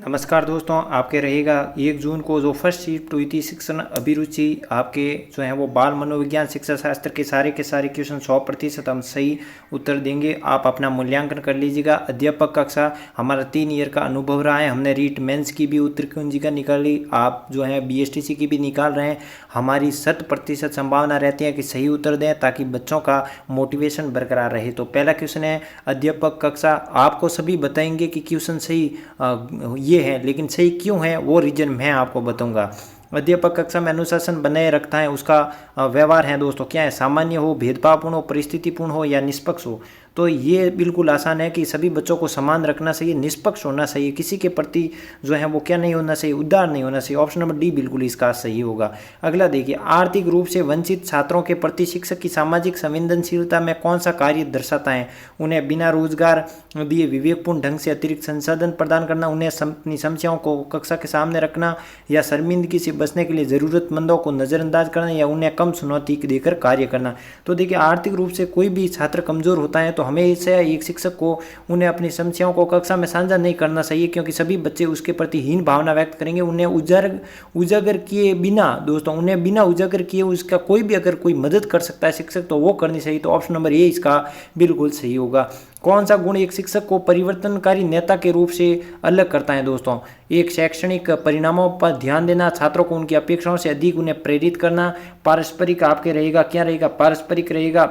नमस्कार दोस्तों, आपके रहेगा 1 जून को जो फर्स्ट शिफ्ट हुई थी शिक्षण अभिरुचि आपके जो है वो बाल मनोविज्ञान शिक्षा शास्त्र के सारे क्वेश्चन 100% हम सही उत्तर देंगे। आप अपना मूल्यांकन कर लीजिएगा। अध्यापक कक्षा हमारा 3 ईयर का अनुभव रहा है। हमने रीट मेंस की भी उत्तर कुंजिका निकाली, आप जो है BSTC की भी निकाल रहे हैं। हमारी 100% संभावना रहती है कि सही उत्तर दें ताकि बच्चों का मोटिवेशन बरकरार रहे। तो पहला क्वेश्चन है अध्यापक कक्षा। आपको सभी बताएंगे कि क्वेश्चन सही ये है, लेकिन सही क्यों है वो रीजन मैं आपको बताऊंगा। अध्यापक कक्षा में अनुशासन बनाए रखता है, उसका व्यवहार है दोस्तों क्या है, सामान्य हो, भेदभावपूर्ण हो, परिस्थितिपूर्ण हो या निष्पक्ष हो। तो ये बिल्कुल आसान है कि सभी बच्चों को समान रखना चाहिए, निष्पक्ष होना चाहिए, किसी के प्रति जो है वो क्या नहीं होना चाहिए, उदार नहीं होना चाहिए। ऑप्शन नंबर डी बिल्कुल इसका सही होगा। अगला देखिए, आर्थिक रूप से वंचित छात्रों के प्रति शिक्षक की सामाजिक संवेदनशीलता में कौन सा कार्य दर्शाता है। उन्हें बिना रोजगार दिए विवेकपूर्ण ढंग से अतिरिक्त संसाधन प्रदान करना, उन्हें अपनी समस्याओं को कक्षा के सामने रखना, या शर्मिंदगी से बचने के लिए ज़रूरतमंदों को नज़रअंदाज करना, या उन्हें कम चुनौती देकर कार्य करना। तो देखिए, आर्थिक रूप से कोई भी छात्र कमज़ोर होता है तो हमेशा एक शिक्षक को उन्हें अपनी समस्याओं को कक्षा में साझा नहीं करना चाहिए, क्योंकि सभी बच्चे उसके प्रति हीन भावना व्यक्त करेंगे। उन्हें उजागर किए बिना दोस्तों, उन्हें बिना उजागर किए उसका कोई भी अगर कोई मदद कर सकता है शिक्षक तो वो करनी चाहिए। तो ऑप्शन नंबर ए इसका बिल्कुल सही होगा। कौन सा गुण एक शिक्षक को परिवर्तनकारी नेता के रूप से अलग करता है दोस्तों। एक, शैक्षणिक परिणामों पर ध्यान देना, छात्रों को उनकी अपेक्षाओं से अधिक उन्हें प्रेरित करना, पारस्परिक आपके रहेगा क्या रहेगा, पारस्परिक रहेगा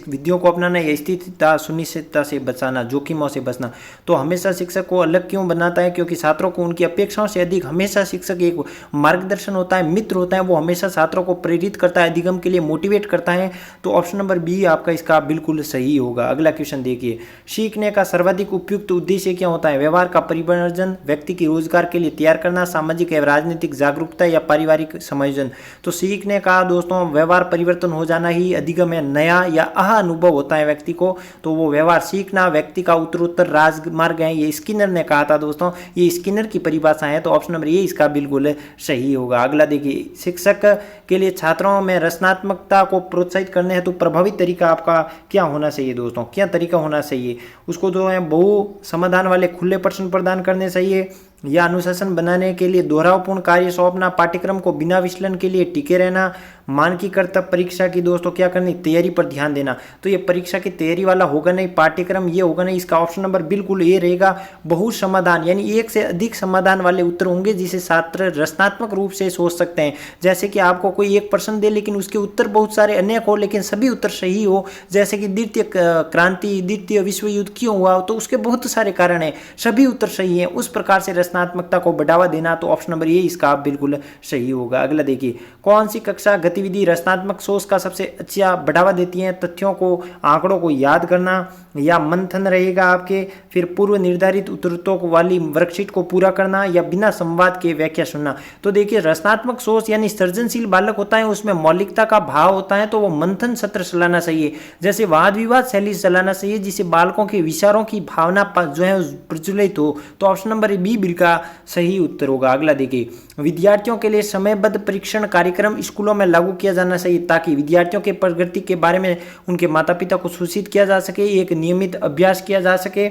विधियों को अपनाना, या स्थिरता सुनिश्चितता से बचाना, जोखिमों से बचना। तो हमेशा शिक्षक को अलग क्यों बनाता है, क्योंकि छात्रों को उनकी अपेक्षाओं से अधिक हमेशा शिक्षक एक मार्गदर्शन होता है, मित्र होता है, वो हमेशा छात्रों को प्रेरित करता है, अधिगम के लिए मोटिवेट करता है। तो ऑप्शन नंबर बी आपका इसका बिल्कुल सही होगा। अगला क्वेश्चन देखिए, सीखने का सर्वाधिक उपयुक्त उद्देश्य क्या होता है। व्यवहार का परिवर्तन, व्यक्ति की रोजगार के लिए तैयार करना, सामाजिक एवं राजनीतिक जागरूकता, या पारिवारिक समायोजन। तो सीखने का दोस्तों व्यवहार परिवर्तन हो जाना ही अधिगम है, नया या अनुभव होता है व्यक्ति को। तो वो व्यवहार सीखना व्यक्ति का उत्तरोत्तर राजमार्ग है, ये स्किनर ने कहा था दोस्तों, ये स्किनर की परिभाषा है। तो ऑप्शन नंबर ये इसका बिल्कुल सही होगा। अगला देखिए, शिक्षक के लिए छात्रों में रचनात्मकता को प्रोत्साहित करने हेतु प्रभावी तरीका आपका क्या होना चाहिए दोस्तों, क्या तरीका होना चाहिए। उसको जो है बहु समाधान वाले खुले प्रश्न प्रदान करने चाहिए, या अनुशासन बनाने के लिए दोहरावपूर्ण कार्य सौंपना, पाठ्यक्रम को बिना विचलन के लिए टिके रहना, मानकीकृत परीक्षा की दोस्तों क्या करनी, तैयारी पर ध्यान देना। तो ये परीक्षा की तैयारी वाला होगा नहीं, पाठ्यक्रम ये होगा नहीं। इसका ऑप्शन नंबर बिल्कुल ये रहेगा, बहु समाधान, यानी एक से अधिक समाधान वाले उत्तर होंगे जिसे छात्र रचनात्मक रूप से सोच सकते हैं। जैसे कि आपको कोई एक प्रश्न दे लेकिन उसके उत्तर बहुत सारे अनेक हो, लेकिन सभी उत्तर सही हो। जैसे कि द्वितीय क्रांति, द्वितीय विश्व युद्ध क्यों हुआ, तो उसके बहुत सारे कारण हैं, सभी उत्तर सही हैं। उस प्रकार से रचनात्मकता को बढ़ावा देना। तो ऑप्शन नंबर ये इसका बिल्कुल सही होगा। अगला देखिए, कौन सी कक्षा गतिविधि रचनात्मक सोच का सबसे अच्छा बढ़ावा देती है। तथ्यों को, आंकड़ों को याद करना, या मंथन रहेगा आपके, फिर पूर्व निर्धारित उत्तरों वाली वर्कशीट को पूरा करना, या बिना संवाद के व्याख्या सुनना। तो देखिए, रचनात्मक सोच यानी सृजनशील बालक होता है, उसमें मौलिकता का भाव होता है, तो वो मंथन सत्र चलाना चाहिए, जैसे वाद विवाद शैली चलाना चाहिए, जिससे बालकों के विचारों की भावना जो है प्रज्वलित हो। तो ऑप्शन नंबर बी बिल का सही उत्तर होगा। अगला देखिए, विद्यार्थियों के लिए समयबद्ध परीक्षण कार्यक्रम स्कूलों में लागू किया जाना चाहिए, ताकि विद्यार्थियों के प्रगति के बारे में उनके माता पिता को सूचित किया जा सके, एक नियमित अभ्यास किया जा सके,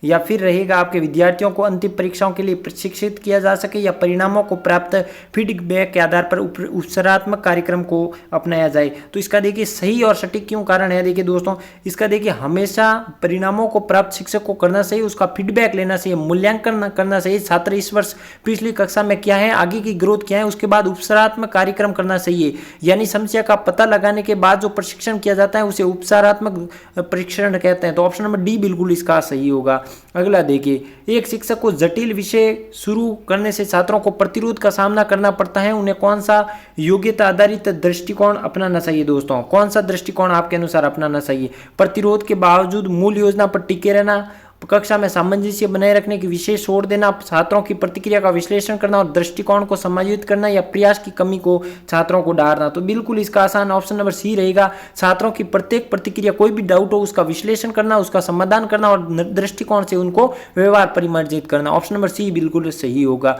या फिर रहेगा आपके विद्यार्थियों को अंतिम परीक्षाओं के लिए प्रशिक्षित किया जा सके, या परिणामों को प्राप्त फीडबैक के आधार पर उपचारात्मक कार्यक्रम को अपनाया जाए। तो इसका देखिए सही और सटीक क्यों कारण है। देखिए दोस्तों, इसका देखिए हमेशा परिणामों को प्राप्त शिक्षक को करना चाहिए, उसका फीडबैक लेना चाहिए, मूल्यांकन करना चाहिए, छात्र इस वर्ष पिछली कक्षा में क्या है, आगे की ग्रोथ क्या है, उसके बाद उपचारात्मक कार्यक्रम करना चाहिए। यानी समस्या का पता लगाने के बाद जो प्रशिक्षण किया जाता है उसे उपचारात्मक परीक्षण कहते हैं। तो ऑप्शन नंबर डी बिल्कुल इसका सही होगा। अगला देखिए, एक शिक्षक को जटिल विषय शुरू करने से छात्रों को प्रतिरोध का सामना करना पड़ता है, उन्हें कौन सा योग्यता आधारित दृष्टिकोण अपनाना चाहिए दोस्तों, कौन सा दृष्टिकोण आपके अनुसार अपनाना चाहिए। प्रतिरोध के बावजूद मूल योजना पर टिके रहना, कक्षा में सामंजस्य बनाए रखने की विशेष छोड़ देना, छात्रों की प्रतिक्रिया का विश्लेषण करना और दृष्टिकोण को समायोजित करना, या प्रयास की कमी को छात्रों को डालना। तो बिल्कुल इसका आसान ऑप्शन नंबर सी रहेगा। छात्रों की प्रत्येक प्रतिक्रिया, कोई भी डाउट हो उसका विश्लेषण करना, उसका समाधान करना और दृष्टिकोण से उनको व्यवहार परिमार्जित करना। ऑप्शन नंबर सी बिल्कुल सही होगा।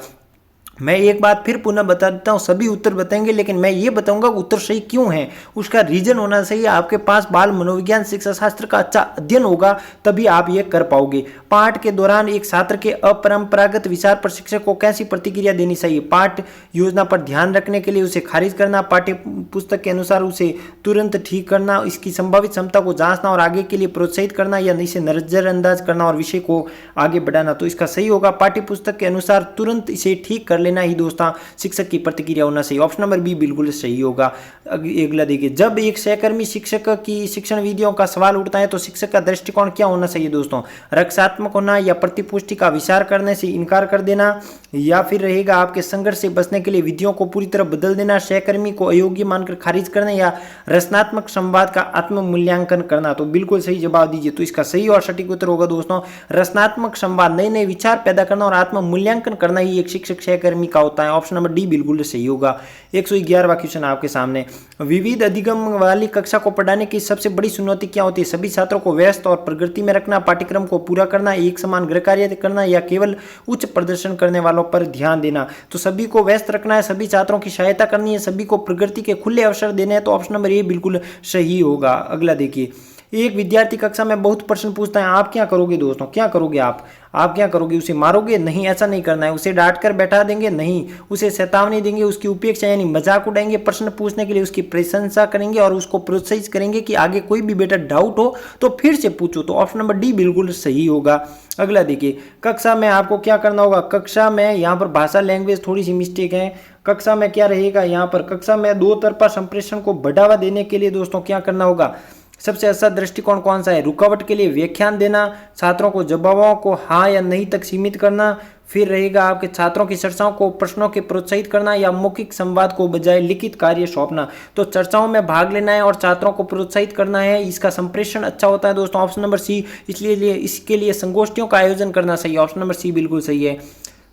मैं एक बात फिर पुनः बता देता हूँ, सभी उत्तर बताएंगे लेकिन मैं ये बताऊंगा उत्तर सही क्यों है, उसका रीजन होना चाहिए। आपके पास बाल मनोविज्ञान शिक्षा शास्त्र का अच्छा अध्ययन होगा तभी आप ये कर पाओगे। पाठ के दौरान एक छात्र के अपरंपरागत विचार पर शिक्षक को कैसी प्रतिक्रिया देनी चाहिए, पाठ योजना पर ध्यान रखने के लिए उसे खारिज करना, पाठ्य पुस्तक के अनुसार उसे तुरंत ठीक करना, इसकी संभावित क्षमता को जांचना और आगे के लिए प्रोत्साहित करना, या इसे नजरअंदाज करना और विषय को आगे बढ़ाना। तो इसका सही होगा पाठ्य पुस्तक के अनुसार तुरंत इसे ठीक कर लेना ही दोस्तों शिक्षक की प्रतिक्रिया होना चाहिए। ऑप्शन नंबर बी बिल्कुल सही होगा। अगला देखिए, जब एक सहकर्मी शिक्षक की शिक्षण विधियों का सवाल उठता है तो शिक्षक का दृष्टिकोण क्या होना चाहिए दोस्तों, रक्षात्मक होना या प्रतिपुष्टि का विचार करने से इनकार कर देना, या फिर रहेगा आपके संघर्ष से बचने के लिए विधियों को पूरी तरह बदल देना, सहकर्मी को अयोग्य मानकर खारिज करना, या रचनात्मक संवाद का आत्म मूल्यांकन करना। तो बिल्कुल सही जवाब दीजिए। तो इसका सही और सटीक उत्तर होगा दोस्तों रचनात्मक संवाद, नए नए विचार पैदा करना और आत्म मूल्यांकन करना ही एक शिक्षक सहकर्मी का होता है। ऑप्शन नंबर डी बिल्कुल सही होगा। 111वां क्वेश्चन आपके सामने, विविध अधिगम वाली कक्षा को पढ़ाने की सबसे बड़ी चुनौती क्या होती है, सभी छात्रों को व्यस्त और प्रगति में रखना, पाठ्यक्रम को पूरा करना, एक समान गृह कार्य करना, या केवल उच्च प्रदर्शन करने वालों पर ध्यान देना। तो सभी को व्यस्त रखना है, सभी छात्रों की सहायता करनी है, सभी को प्रगति के खुले अवसर देने हैं। तो ऑप्शन नंबर ए बिल्कुल सही होगा। अगला देखिए, एक विद्यार्थी कक्षा में बहुत प्रश्न पूछता है, आप क्या करोगे दोस्तों, क्या करोगे आप क्या करोगे, उसे मारोगे? नहीं, ऐसा नहीं करना है। उसे डांट कर बैठा देंगे? नहीं, उसे चेतावनी देंगे, उसकी उपेक्षा यानी मजाक उड़ाएंगे, प्रश्न पूछने के लिए उसकी प्रशंसा करेंगे और उसको प्रोत्साहित करेंगे कि आगे कोई भी बेटा डाउट हो तो फिर से पूछो। तो ऑप्शन नंबर डी बिल्कुल सही होगा। अगला देखिए, कक्षा में आपको क्या करना होगा, कक्षा में यहाँ पर भाषा लैंग्वेज थोड़ी सी मिस्टेक है। कक्षा में क्या रहेगा, यहाँ पर कक्षा में दो तरफा संप्रेषण को बढ़ावा देने के लिए दोस्तों क्या करना होगा, सबसे अच्छा दृष्टिकोण कौन सा है, रुकावट के लिए व्याख्यान देना, छात्रों को जवाबों को हाँ या नहीं तक सीमित करना, फिर रहेगा आपके छात्रों की चर्चाओं को प्रश्नों के प्रोत्साहित करना, या मौखिक संवाद को बजाय लिखित कार्य सौंपना। तो चर्चाओं में भाग लेना है और छात्रों को प्रोत्साहित करना है, इसका संप्रेषण अच्छा होता है दोस्तों। ऑप्शन नंबर सी, इसलिए इसके लिए संगोष्ठियों का आयोजन करना सही है। ऑप्शन नंबर सी बिल्कुल सही है।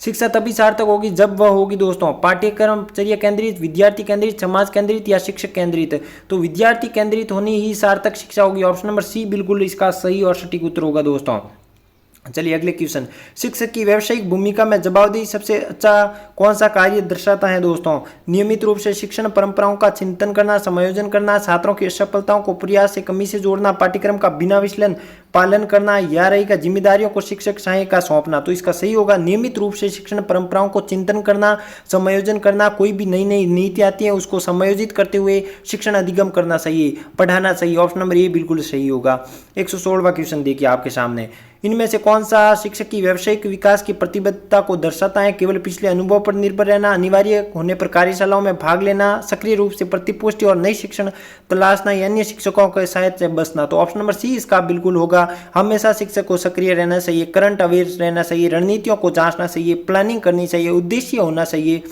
शिक्षा तभी सार्थक होगी जब वह होगी दोस्तों पाठ्यक्रमचर्या केंद्रित, विद्यार्थी केंद्रित, समाज केंद्रित या शिक्षक केंद्रित। तो विद्यार्थी केंद्रित होनी ही सार्थक शिक्षा होगी। ऑप्शन नंबर सी बिल्कुल इसका सही और सटीक उत्तर होगा दोस्तों। चलिए अगले क्वेश्चन, शिक्षक की व्यावसायिक भूमिका में जवाबदेही सबसे अच्छा कौन सा कार्य दर्शाता है दोस्तों, नियमित रूप से शिक्षण परंपराओं का चिंतन करना, समायोजन करना, छात्रों की असफलताओं को प्रयास से कमी से जोड़ना, पाठ्यक्रम का बिना विचलन पालन करना, या रहेगा जिम्मेदारियों को शिक्षक सहायक का सौंपना। तो इसका सही होगा नियमित रूप से शिक्षण परंपराओं को चिंतन करना, समायोजन करना, कोई भी नई नई नीति आती है उसको समायोजित करते हुए शिक्षण अधिगम करना चाहिए, पढ़ाना चाहिए। ऑप्शन नंबर ए बिल्कुल सही होगा। 116वां क्वेश्चन देखिए आपके सामने, इनमें से कौन सा शिक्षक की व्यावसायिक विकास की प्रतिबद्धता को दर्शाता है, केवल पिछले अनुभव पर निर्भर रहना, अनिवार्य होने पर कार्यशालाओं में भाग लेना, सक्रिय रूप से प्रतिपुष्टि और नई शिक्षण तलाशना, या अन्य शिक्षकों के सहायता से बचना। तो ऑप्शन नंबर सी इसका बिल्कुल होगा। हमेशा शिक्षक को सक्रिय रहना चाहिए, करंट अवेयर रहना चाहिए, रणनीतियों को जांचना चाहिए, प्लानिंग करनी चाहिए, उद्देश्य होना चाहिए।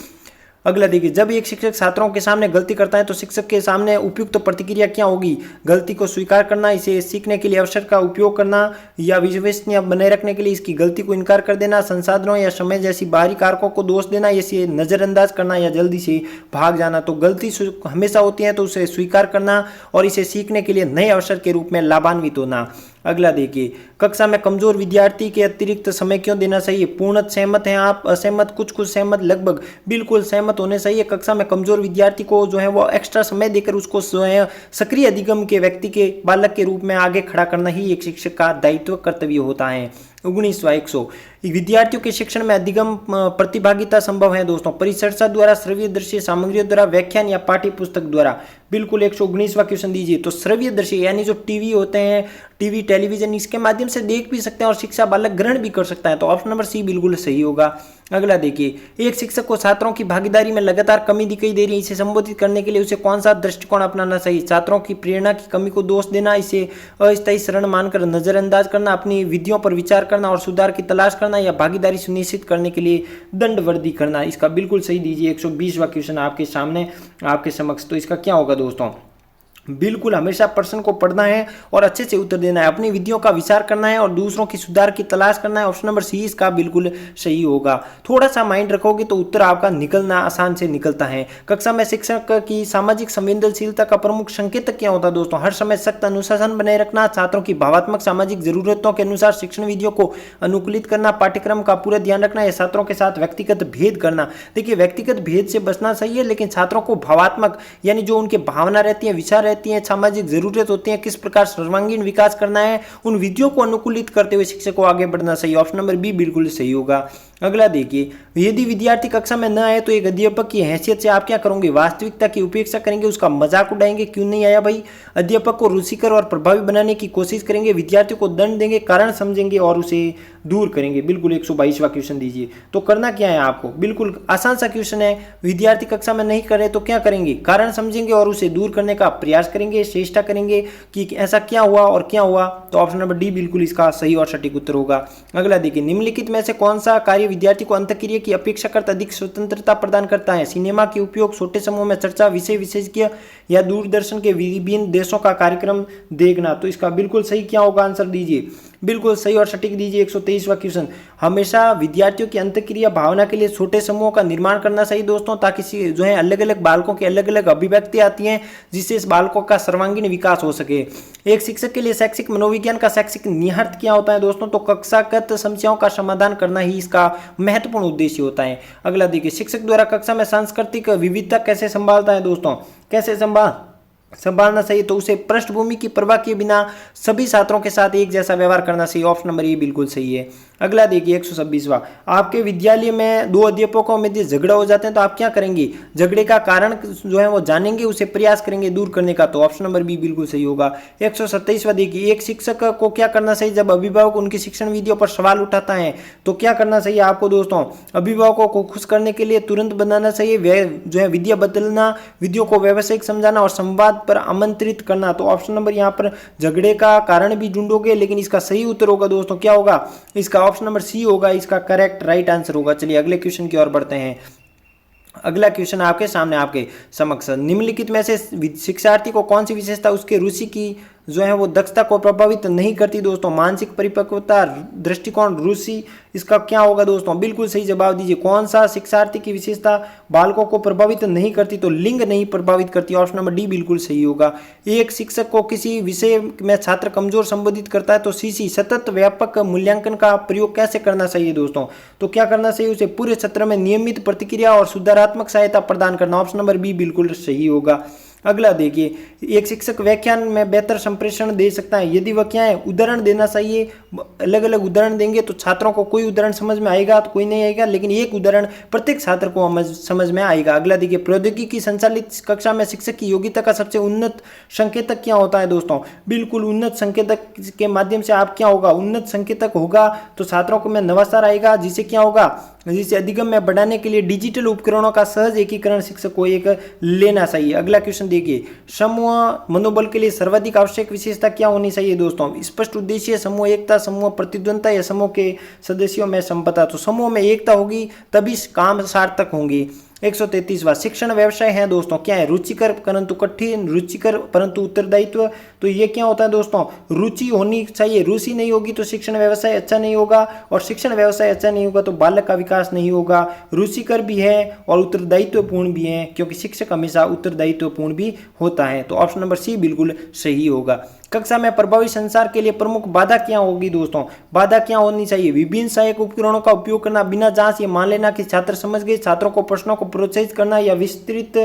अगला देखिए, जब एक शिक्षक छात्रों के सामने गलती करता है तो शिक्षक के सामने उपयुक्त प्रतिक्रिया क्या होगी, गलती को स्वीकार करना, इसे सीखने के लिए अवसर का उपयोग करना, या विश्वसनीय बनाए रखने के लिए इसकी गलती को इनकार कर देना, संसाधनों या समय जैसी बाहरी कारकों को दोष देना, इसे नजरअंदाज करना, या जल्दी से भाग जाना। तो गलती हमेशा होती है तो उसे स्वीकार करना और इसे सीखने के लिए नए अवसर के रूप में लाभान्वित होना। अगला देखिए, कक्षा में कमजोर विद्यार्थी के अतिरिक्त समय क्यों देना चाहिए, पूर्ण सहमत हैं आप, असहमत, कुछ सहमत, लगभग? बिल्कुल सहमत होने चाहिए। कक्षा में कमजोर विद्यार्थी को जो है वो एक्स्ट्रा समय देकर उसको जो है सक्रिय अधिगम के व्यक्ति के बालक के रूप में आगे खड़ा करना ही एक शिक्षक का दायित्व कर्तव्य होता है। 19/100 विद्यार्थियों के शिक्षण में अधिगम प्रतिभागिता संभव है दोस्तों, परिचर्चा द्वारा, श्रव्य दृश्य सामग्रियों द्वारा, व्याख्यान या पाठ्य पुस्तक द्वारा। बिल्कुल 119वां क्वेश्चन दीजिए। तो श्रव्य दृश्य यानी जो टीवी होते हैं, टीवी टेलीविजन, इसके माध्यम से देख भी सकते हैं और शिक्षा बालक ग्रहण भी कर सकता है। तो ऑप्शन नंबर सी बिल्कुल सही होगा। अगला देखिए, एक शिक्षक को छात्रों की भागीदारी में लगातार कमी दिखाई दे रही है, इसे संबोधित करने के लिए उसे कौन सा दृष्टिकोण अपनाना चाहिए, छात्रों की प्रेरणा की कमी को दोष देना, इसे अस्थायी शरण मानकर नजरअंदाज करना, अपनी विधियों पर विचार करना और सुधार की तलाश करना, या भागीदारी सुनिश्चित करने के लिए दंडवर्दी करना। इसका बिल्कुल सही दीजिए। 120वां क्वेश्चन आपके सामने आपके समक्ष। तो इसका क्या होगा दोस्तों, बिल्कुल हमेशा प्रश्न को पढ़ना है और अच्छे से उत्तर देना है, अपनी विधियों का विचार करना है और दूसरों की सुधार की तलाश करना है। ऑप्शन नंबर सी इसका बिल्कुल सही होगा। थोड़ा सा माइंड रखोगे तो उत्तर आपका निकलना आसान से निकलता है। कक्षा में शिक्षक की सामाजिक संवेदनशीलता का प्रमुख संकेतक क्या होता है दोस्तों? हर समय सख्त अनुशासन बनाए रखना, छात्रों की भावात्मक सामाजिक जरूरतों के अनुसार शिक्षण विधियों को अनुकूलित करना, पाठ्यक्रम का पूरा ध्यान रखना या छात्रों के साथ व्यक्तिगत भेद करना। देखिए व्यक्तिगत भेद से बचना सही है, लेकिन छात्रों को भावात्मक यानी जो उनके भावना रहती है, विचार रहती है, सामाजिक जरूरत होती है, किस प्रकार सर्वांगीण विकास करना है, उन विधियों को अनुकूलित करते हुए शिक्षक को आगे बढ़ना सही। ऑप्शन नंबर बी बिल्कुल सही होगा। अगला देखिए, यदि विद्यार्थी कक्षा में न आए तो एक अध्यापक की हैसियत से आप क्या करोगे? वास्तविकता की उपेक्षा करेंगे, उसका मजाक उड़ाएंगे, क्यों नहीं आया भाई? अध्यापक को रुचिकर और प्रभावी बनाने की कोशिश करेंगे, विद्यार्थी को दंड देंगे, कारण समझेंगे और उसे दूर करेंगे। बिल्कुल 122वां क्वेश्चन दीजिए। तो करना क्या है आपको? बिल्कुल आसान सा क्वेश्चन है। विद्यार्थी कक्षा में नहीं करे तो क्या करेंगे? कारण समझेंगे और उसे दूर करने का प्रयास करेंगे, चेष्टा करेंगे कि ऐसा क्या हुआ और क्या हुआ। तो ऑप्शन नंबर डी बिल्कुल इसका सही और सटीक उत्तर होगा। अगला देखिए, निम्नलिखित में से कौन सा कार्य विद्यार्थी को अंतःक्रिया की अपेक्षाकृत अधिक स्वतंत्रता प्रदान करता है? सिनेमा के उपयोग, छोटे समूह में चर्चा, विषय विशेषज्ञ या दूरदर्शन के विभिन्न देशों का कार्यक्रम देखना। तो इसका बिल्कुल सही क्या होगा? आंसर दीजिए। बिल्कुल सही और सटीक दीजिए। 123वां क्वेश्चन, हमेशा विद्यार्थियों की अंतःक्रिया भावना के लिए छोटे समूहों का निर्माण करना सही दोस्तों, ताकि जो है अलग अलग बालकों की अलग अलग अभिव्यक्ति आती हैं, जिससे इस बालकों का सर्वांगीण विकास हो सके। एक शिक्षक के लिए शैक्षिक मनोविज्ञान का शैक्षिक निहितार्थ क्या होता है दोस्तों? तो कक्षागत समस्याओं का समाधान करना ही इसका महत्वपूर्ण उद्देश्य होता है। अगला देखिए, शिक्षक द्वारा कक्षा में सांस्कृतिक विविधता कैसे संभालता है दोस्तों? कैसे संभालना चाहिए? तो उसे पृष्ठभूमि की परवाह किए बिना सभी छात्रों के साथ एक जैसा व्यवहार करना चाहिए। ऑप्शन नंबर ए बिल्कुल सही है। अगला देखिए 126वां, आपके विद्यालय में दो अध्यापकों में झगड़ा हो जाते हैं तो आप क्या करेंगे? झगड़े का कारण जो है वो जानेंगे, उसे प्रयास करेंगे दूर करने का। तो ऑप्शन नंबर बी बिल्कुल सही होगा। 127वां देखिए, एक शिक्षक को क्या करना चाहिए जब अभिभावक उनकी शिक्षण विधियों पर सवाल उठाता है? तो क्या करना चाहिए आपको दोस्तों? अभिभावकों को खुश करने के लिए तुरंत बनाना चाहिए, जो है विधियां बदलना, विधियों को व्यावसायिक समझाना और संवाद पर आमंत्रित करना। तो ऑप्शन नंबर यहाँ पर झगड़े का कारण भी ढूंढोगे, लेकिन इसका सही उत्तर होगा दोस्तों क्या होगा? इसका ऑप्शन नंबर सी होगा, इसका करेक्ट राइट आंसर होगा। चलिए अगले क्वेश्चन की ओर बढ़ते हैं। अगला क्वेश्चन आपके सामने आपके समक्ष, निम्नलिखित में से शिक्षार्थी को कौन सी विशेषता उसके रुचि की जो है वो दक्षता को प्रभावित नहीं करती दोस्तों? मानसिक परिपक्वता, दृष्टिकोण, रुचि, इसका क्या होगा दोस्तों? बिल्कुल सही जवाब दीजिए। कौन सा शिक्षार्थी की विशेषता बालकों को प्रभावित नहीं करती? तो लिंग नहीं प्रभावित करती। ऑप्शन नंबर डी बिल्कुल सही होगा। एक शिक्षक को किसी विषय में छात्र कमजोर संबोधित करता है तो सीसी सतत व्यापक मूल्यांकन का प्रयोग कैसे करना चाहिए दोस्तों? तो क्या करना चाहिए? उसे पूरे सत्र में नियमित प्रतिक्रिया और सुधारात्मक सहायता प्रदान करना। ऑप्शन नंबर बी बिल्कुल सही होगा। अगला देखिए, एक शिक्षक व्याख्यान में बेहतर संप्रेषण दे सकता है, यदि वह क्या है? उदाहरण देना चाहिए। अलग अलग उदाहरण देंगे तो छात्रों को कोई उदाहरण समझ में आएगा तो कोई नहीं आएगा, लेकिन एक उदाहरण प्रत्येक छात्र को समझ में आएगा। अगला देखिए, प्रौद्योगिकी संचालित कक्षा में शिक्षक की योग्यता का सबसे उन्नत संकेतक क्या होता है दोस्तों? बिल्कुल उन्नत संकेतक के माध्यम से आप क्या होगा? उन्नत संकेतक होगा तो छात्रों को में नवाचार आएगा, जिससे क्या होगा? जिसे अधिगम में बढ़ाने के लिए डिजिटल उपकरणों का सहज एकीकरण शिक्षक को एक लेना चाहिए। अगला क्वेश्चन देखिए, समूह मनोबल के लिए सर्वाधिक आवश्यक विशेषता क्या होनी चाहिए दोस्तों? स्पष्ट उद्देश्य, समूह एकता, समूह प्रतिद्वंदता या समूह के सदस्यों में संपदा। तो समूह में एकता होगी तभी काम सार्थक होंगे। 133वां, शिक्षण व्यवसाय है दोस्तों क्या है? रुचिकर परंतु कठिन, रुचिकर परंतु उत्तरदायित्व। तो ये क्या होता है दोस्तों? रुचि होनी चाहिए, रुचि नहीं होगी तो शिक्षण व्यवसाय अच्छा नहीं होगा, और शिक्षण व्यवसाय अच्छा नहीं होगा तो बालक का विकास नहीं होगा। रुचिकर भी है और उत्तरदायित्वपूर्ण भी है, क्योंकि शिक्षक हमेशा उत्तरदायित्वपूर्ण भी होता है। तो ऑप्शन नंबर सी बिल्कुल सही होगा। कक्षा में प्रभावी संचार के लिए प्रमुख बाधा क्या होगी दोस्तों? बाधा क्या होनी चाहिए? विभिन्न सहायक उपकरणों का उपयोग करना, बिना जांच ये मान लेना कि छात्र समझ गए, छात्रों को प्रश्नों को प्रोत्साहित करना या विस्तृत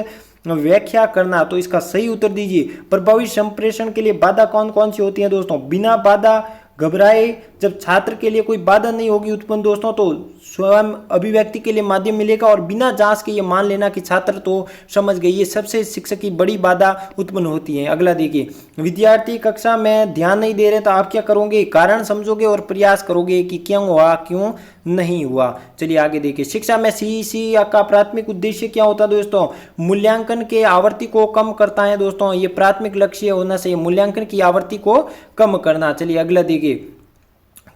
व्याख्या करना। तो इसका सही उत्तर दीजिए। प्रभावी संप्रेषण के लिए बाधा कौन कौन सी होती है दोस्तों? बिना बाधा घबराए, जब छात्र के लिए कोई बाधा नहीं होगी उत्पन्न दोस्तों तो स्वयं अभिव्यक्ति के लिए माध्यम मिलेगा, और बिना जांच के ये मान लेना कि छात्र तो समझ गए, ये सबसे शिक्षक की बड़ी बाधा उत्पन्न होती है। अगला देखिए, विद्यार्थी कक्षा में ध्यान नहीं दे रहे तो आप क्या करोगे? कारण समझोगे और प्रयास करोगे कि क्यों हुआ क्यों नहीं हुआ। चलिए आगे देखिए, शिक्षा में सीईसी का प्राथमिक उद्देश्य क्या होता है दोस्तों? मूल्यांकन के आवृत्ति को कम करता है दोस्तों, ये प्राथमिक लक्ष्य होना चाहिए, मूल्यांकन की आवृत्ति को कम करना। चलिए अगला देखिए,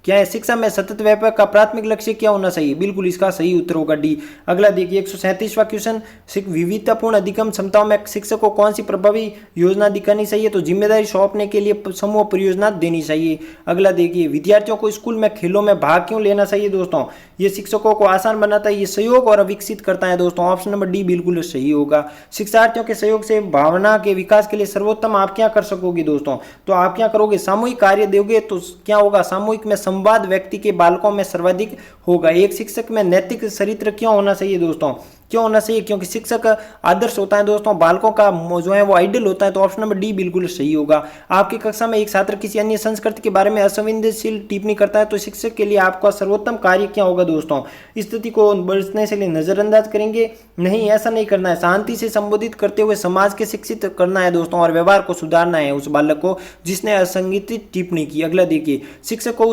क्या है, शिक्षा में सतत व्यापक का प्राथमिक लक्ष्य क्या होना चाहिए? बिल्कुल इसका सही उत्तर होगा डी। अगला देखिए 137वां क्वेश्चन, विविधतापूर्ण अधिगम क्षमताओं में शिक्षक को कौन सी प्रभावी योजना दिखानी चाहिए? तो जिम्मेदारी सौंपने के लिए समूह परियोजना देनी चाहिए। अगला देखिए विद्यार्थियों को स्कूल में खेलों में भाग क्यों लेना चाहिए? दोस्तों ये शिक्षकों को आसान बनाता है, ये सहयोग और विकसित करता है। दोस्तों ऑप्शन नंबर डी बिल्कुल सही होगा। शिक्षार्थियों के सहयोग से भावना के विकास के लिए सर्वोत्तम आप क्या कर सकोगे? दोस्तों तो आप क्या करोगे? सामूहिक कार्य दोगे तो क्या होगा? सामूहिक में संवाद व्यक्ति के बालकों में सर्वाधिक होगा। एक शिक्षक में नैतिक चरित्र क्यों होना चाहिए? दोस्तों क्यों होना चाहिए? क्योंकि शिक्षक आदर्श होता है दोस्तों, बालकों का जो है वो आइडल होता है। तो ऑप्शन नंबर डी बिल्कुल सही होगा। आपकी कक्षा में एक छात्र किसी अन्य संस्कृति के बारे में असंवेदनशील टिप्पणी करता है तो शिक्षक के लिए आपका सर्वोत्तम कार्य क्या होगा? दोस्तों स्थिति को बरतने से लिए नजरअंदाज करेंगे? नहीं, ऐसा नहीं करना है। शांति से संबोधित करते हुए समाज के शिक्षित करना है दोस्तों, और व्यवहार को सुधारना है उस बालक को जिसने असंगठित टिप्पणी की। अगला देखिए शिक्षक को